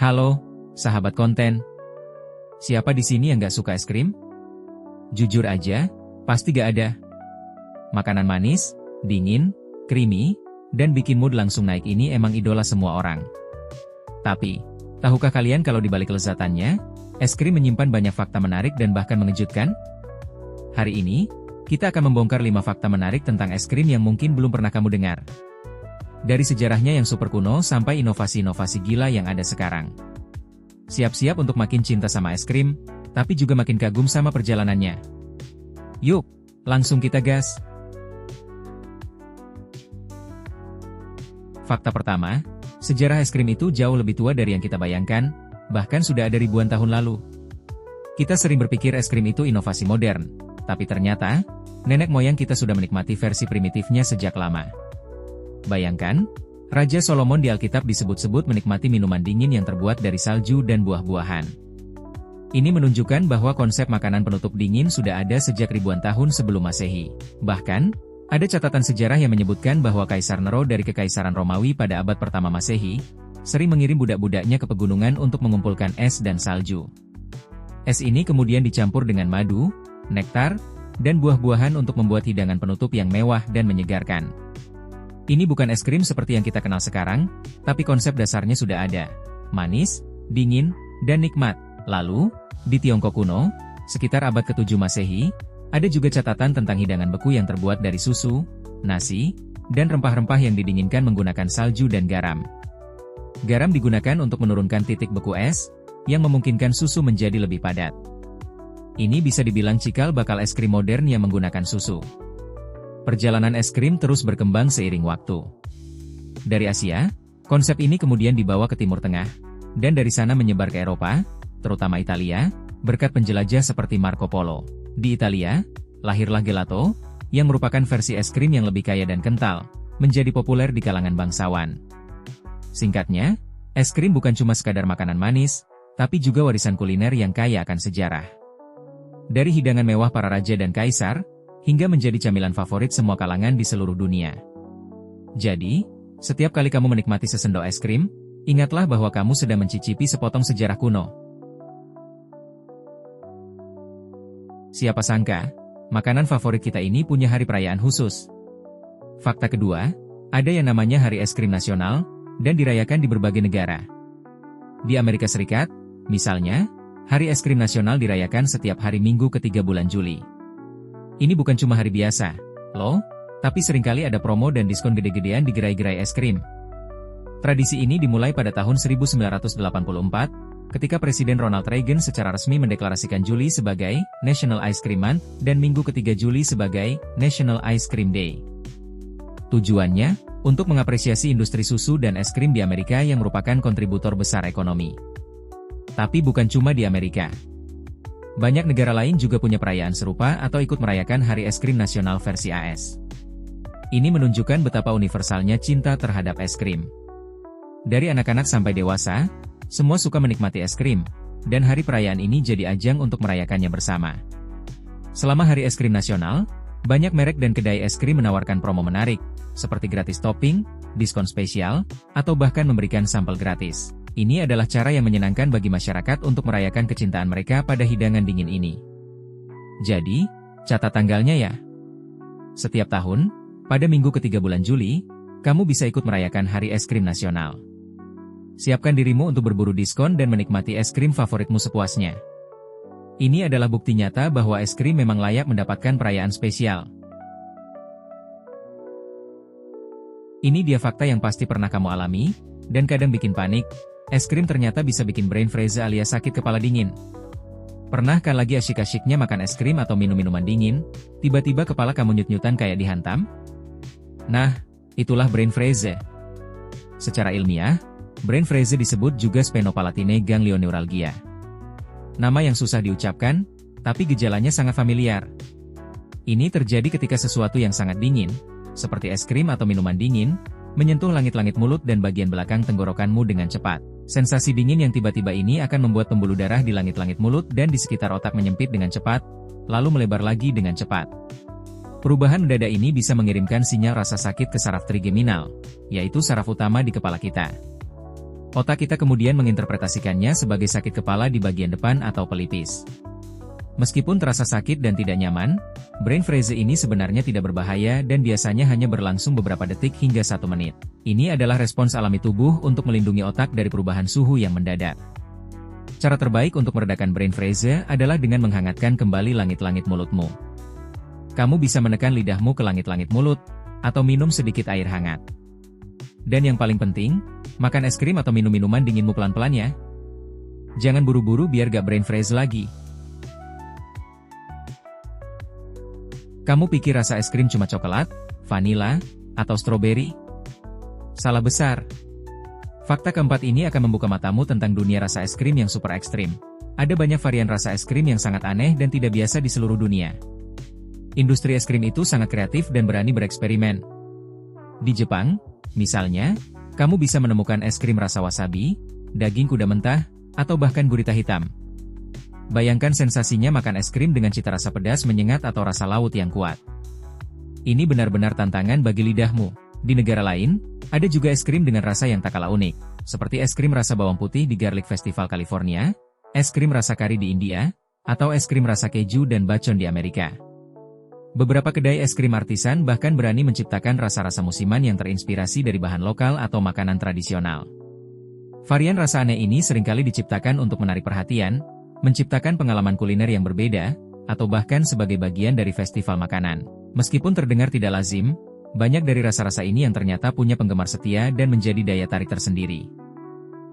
Halo, sahabat konten. Siapa di sini yang gak suka es krim? Jujur aja, pasti gak ada. Makanan manis, dingin, creamy, dan bikin mood langsung naik ini emang idola semua orang. Tapi, tahukah kalian kalau di balik kelezatannya, es krim menyimpan banyak fakta menarik dan bahkan mengejutkan? Hari ini, kita akan membongkar 5 fakta menarik tentang es krim yang mungkin belum pernah kamu dengar. Dari sejarahnya yang super kuno sampai inovasi-inovasi gila yang ada sekarang. Siap-siap untuk makin cinta sama es krim, tapi juga makin kagum sama perjalanannya. Yuk, langsung kita gas. Fakta pertama, sejarah es krim itu jauh lebih tua dari yang kita bayangkan, bahkan sudah ada ribuan tahun lalu. Kita sering berpikir es krim itu inovasi modern, tapi ternyata, nenek moyang kita sudah menikmati versi primitifnya sejak lama. Bayangkan, Raja Solomon di Alkitab disebut-sebut menikmati minuman dingin yang terbuat dari salju dan buah-buahan. Ini menunjukkan bahwa konsep makanan penutup dingin sudah ada sejak ribuan tahun sebelum Masehi. Bahkan, ada catatan sejarah yang menyebutkan bahwa Kaisar Nero dari Kekaisaran Romawi pada abad pertama Masehi, sering mengirim budak-budaknya ke pegunungan untuk mengumpulkan es dan salju. Es ini kemudian dicampur dengan madu, nektar, dan buah-buahan untuk membuat hidangan penutup yang mewah dan menyegarkan. Ini bukan es krim seperti yang kita kenal sekarang, tapi konsep dasarnya sudah ada. Manis, dingin, dan nikmat. Lalu, di Tiongkok kuno, sekitar abad ke-7 Masehi, ada juga catatan tentang hidangan beku yang terbuat dari susu, nasi, dan rempah-rempah yang didinginkan menggunakan salju dan garam. Garam digunakan untuk menurunkan titik beku es, yang memungkinkan susu menjadi lebih padat. Ini bisa dibilang cikal bakal es krim modern yang menggunakan susu. Perjalanan es krim terus berkembang seiring waktu. Dari Asia, konsep ini kemudian dibawa ke Timur Tengah, dan dari sana menyebar ke Eropa, terutama Italia, berkat penjelajah seperti Marco Polo. Di Italia, lahirlah gelato, yang merupakan versi es krim yang lebih kaya dan kental, menjadi populer di kalangan bangsawan. Singkatnya, es krim bukan cuma sekadar makanan manis, tapi juga warisan kuliner yang kaya akan sejarah. Dari hidangan mewah para raja dan kaisar, hingga menjadi camilan favorit semua kalangan di seluruh dunia. Jadi, setiap kali kamu menikmati sesendok es krim, ingatlah bahwa kamu sedang mencicipi sepotong sejarah kuno. Siapa sangka, makanan favorit kita ini punya hari perayaan khusus. Fakta kedua, ada yang namanya Hari Es Krim Nasional, dan dirayakan di berbagai negara. Di Amerika Serikat, misalnya, Hari Es Krim Nasional dirayakan setiap hari Minggu ketiga bulan Juli. Ini bukan cuma hari biasa, loh, tapi seringkali ada promo dan diskon gede-gedean di gerai-gerai es krim. Tradisi ini dimulai pada tahun 1984, ketika Presiden Ronald Reagan secara resmi mendeklarasikan Juli sebagai National Ice Cream Month dan Minggu ketiga Juli sebagai National Ice Cream Day. Tujuannya, untuk mengapresiasi industri susu dan es krim di Amerika yang merupakan kontributor besar ekonomi. Tapi bukan cuma di Amerika. Banyak negara lain juga punya perayaan serupa atau ikut merayakan Hari Es Krim Nasional versi AS. Ini menunjukkan betapa universalnya cinta terhadap es krim. Dari anak-anak sampai dewasa, semua suka menikmati es krim, dan hari perayaan ini jadi ajang untuk merayakannya bersama. Selama Hari Es Krim Nasional, banyak merek dan kedai es krim menawarkan promo menarik, seperti gratis topping, diskon spesial, atau bahkan memberikan sampel gratis. Ini adalah cara yang menyenangkan bagi masyarakat untuk merayakan kecintaan mereka pada hidangan dingin ini. Jadi, catat tanggalnya ya. Setiap tahun, pada minggu ketiga bulan Juli, kamu bisa ikut merayakan Hari Es Krim Nasional. Siapkan dirimu untuk berburu diskon dan menikmati es krim favoritmu sepuasnya. Ini adalah bukti nyata bahwa es krim memang layak mendapatkan perayaan spesial. Ini dia fakta yang pasti pernah kamu alami, dan kadang bikin panik. Es krim ternyata bisa bikin brain freeze alias sakit kepala dingin. Pernah kan lagi asyik-asyiknya makan es krim atau minum-minuman dingin, tiba-tiba kepala kamu nyut-nyutan kayak dihantam? Nah, itulah brain freeze. Secara ilmiah, brain freeze disebut juga sphenopalatine ganglioneuralgia. Nama yang susah diucapkan, tapi gejalanya sangat familiar. Ini terjadi ketika sesuatu yang sangat dingin, seperti es krim atau minuman dingin, menyentuh langit-langit mulut dan bagian belakang tenggorokanmu dengan cepat. Sensasi dingin yang tiba-tiba ini akan membuat pembuluh darah di langit-langit mulut dan di sekitar otak menyempit dengan cepat, lalu melebar lagi dengan cepat. Perubahan mendadak ini bisa mengirimkan sinyal rasa sakit ke saraf trigeminal, yaitu saraf utama di kepala kita. Otak kita kemudian menginterpretasikannya sebagai sakit kepala di bagian depan atau pelipis. Meskipun terasa sakit dan tidak nyaman, brain freeze ini sebenarnya tidak berbahaya dan biasanya hanya berlangsung beberapa detik hingga 1 menit. Ini adalah respons alami tubuh untuk melindungi otak dari perubahan suhu yang mendadak. Cara terbaik untuk meredakan brain freeze adalah dengan menghangatkan kembali langit-langit mulutmu. Kamu bisa menekan lidahmu ke langit-langit mulut, atau minum sedikit air hangat. Dan yang paling penting, makan es krim atau minum minuman dinginmu pelan-pelan ya. Jangan buru-buru biar gak brain freeze lagi. Kamu pikir rasa es krim cuma coklat, vanila, atau stroberi? Salah besar. Fakta keempat ini akan membuka matamu tentang dunia rasa es krim yang super ekstrim. Ada banyak varian rasa es krim yang sangat aneh dan tidak biasa di seluruh dunia. Industri es krim itu sangat kreatif dan berani bereksperimen. Di Jepang, misalnya, kamu bisa menemukan es krim rasa wasabi, daging kuda mentah, atau bahkan gurita hitam. Bayangkan sensasinya makan es krim dengan cita rasa pedas menyengat atau rasa laut yang kuat. Ini benar-benar tantangan bagi lidahmu. Di negara lain, ada juga es krim dengan rasa yang tak kalah unik, seperti es krim rasa bawang putih di Garlic Festival California, es krim rasa kari di India, atau es krim rasa keju dan bacon di Amerika. Beberapa kedai es krim artisan bahkan berani menciptakan rasa-rasa musiman yang terinspirasi dari bahan lokal atau makanan tradisional. Varian rasa aneh ini seringkali diciptakan untuk menarik perhatian, menciptakan pengalaman kuliner yang berbeda, atau bahkan sebagai bagian dari festival makanan. Meskipun terdengar tidak lazim, banyak dari rasa-rasa ini yang ternyata punya penggemar setia dan menjadi daya tarik tersendiri.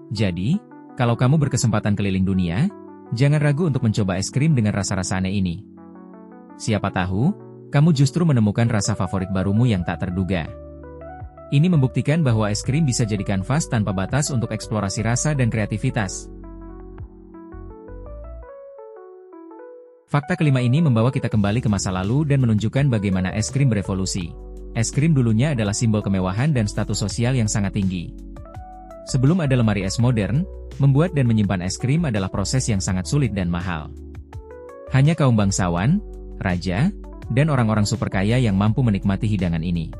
Jadi, kalau kamu berkesempatan keliling dunia, jangan ragu untuk mencoba es krim dengan rasa-rasa aneh ini. Siapa tahu, kamu justru menemukan rasa favorit barumu yang tak terduga. Ini membuktikan bahwa es krim bisa jadi kanvas tanpa batas untuk eksplorasi rasa dan kreativitas. Fakta kelima ini membawa kita kembali ke masa lalu dan menunjukkan bagaimana es krim berevolusi. Es krim dulunya adalah simbol kemewahan dan status sosial yang sangat tinggi. Sebelum ada lemari es modern, membuat dan menyimpan es krim adalah proses yang sangat sulit dan mahal. Hanya kaum bangsawan, raja, dan orang-orang super kaya yang mampu menikmati hidangan ini.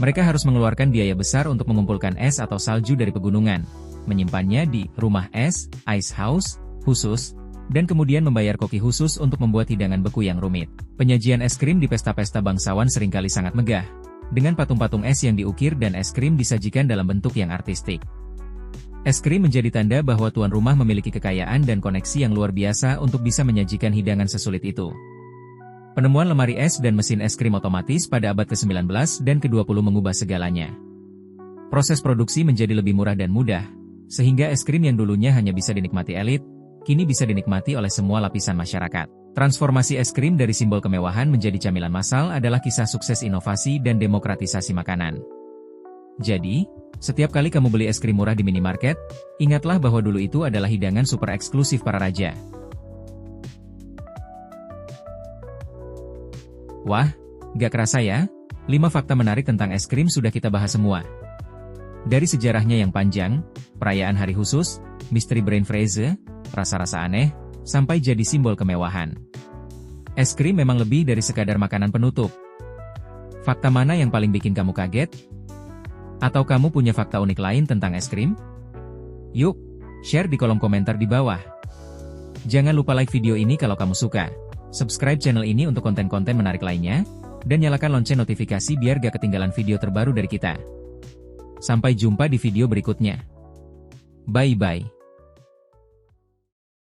Mereka harus mengeluarkan biaya besar untuk mengumpulkan es atau salju dari pegunungan, menyimpannya di rumah es, ice house, khusus, dan kemudian membayar koki khusus untuk membuat hidangan beku yang rumit. Penyajian es krim di pesta-pesta bangsawan seringkali sangat megah, dengan patung-patung es yang diukir dan es krim disajikan dalam bentuk yang artistik. Es krim menjadi tanda bahwa tuan rumah memiliki kekayaan dan koneksi yang luar biasa untuk bisa menyajikan hidangan sesulit itu. Penemuan lemari es dan mesin es krim otomatis pada abad ke-19 dan ke-20 mengubah segalanya. Proses produksi menjadi lebih murah dan mudah, sehingga es krim yang dulunya hanya bisa dinikmati elit, kini bisa dinikmati oleh semua lapisan masyarakat. Transformasi es krim dari simbol kemewahan menjadi camilan massal adalah kisah sukses inovasi dan demokratisasi makanan. Jadi, setiap kali kamu beli es krim murah di minimarket, ingatlah bahwa dulu itu adalah hidangan super eksklusif para raja. Wah, gak kerasa ya? 5 fakta menarik tentang es krim sudah kita bahas semua. Dari sejarahnya yang panjang, perayaan hari khusus, misteri brain freeze, rasa-rasa aneh, sampai jadi simbol kemewahan. Es krim memang lebih dari sekadar makanan penutup. Fakta mana yang paling bikin kamu kaget? Atau kamu punya fakta unik lain tentang es krim? Yuk, share di kolom komentar di bawah. Jangan lupa like video ini kalau kamu suka. Subscribe channel ini untuk konten-konten menarik lainnya, dan nyalakan lonceng notifikasi biar gak ketinggalan video terbaru dari kita. Sampai jumpa di video berikutnya. Bye-bye.